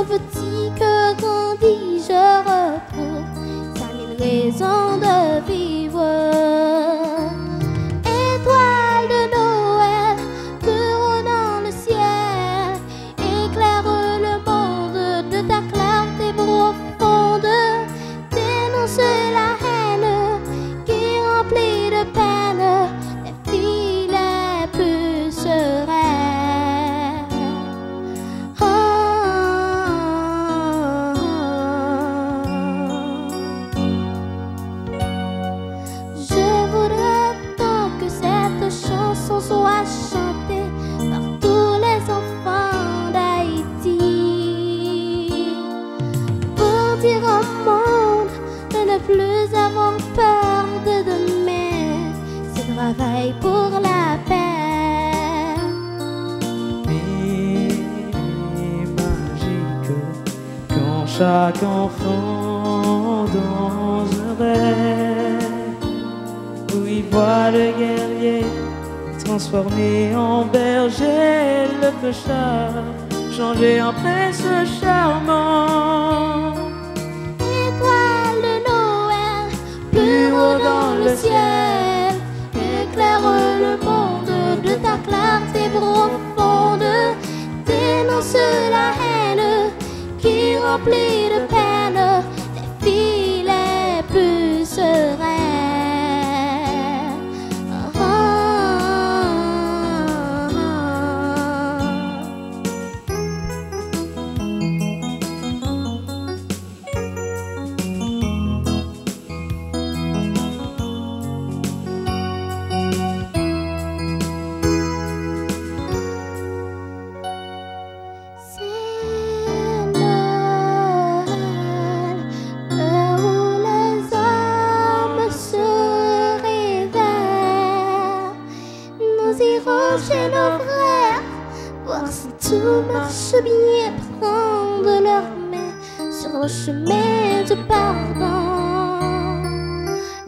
mon petit cœur grandit, je retrouve 5000 raisons de vivre. Étoile de Noël, plus haut dans le ciel, éclaire le monde de ta clarté profonde. Dénonce la haine qui remplit de peine les filles les plus sereines. Soit chantée par tous les enfants d'Haïti, pour dire au monde de ne plus avoir peur de demain, c'est travail pour la paix. Et magique quand chaque enfant dans un rêve où il voit le guerrier transformé en berger, le clochard changé en prince charmant. Étoile de Noël, plus haut dans le ciel, éclaire le monde de ta clarté profonde. Dénonce la haine qui remplit de peine les filles les plus sereines. Chez nos frères, voir si tout marche bien, prendre leur main sur le chemin du pardon.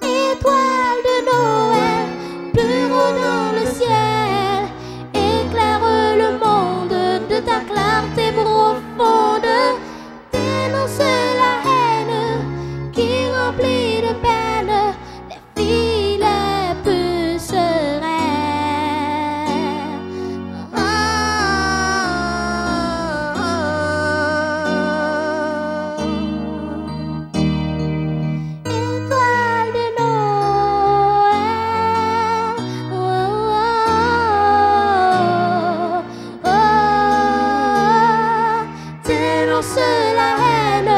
Étoile de Noël, plus haut dans le ciel, éclaire le monde de ta clarté profonde. Dénonce la haine qui remplit de peine les filles les plus sereines. Dénonce la haine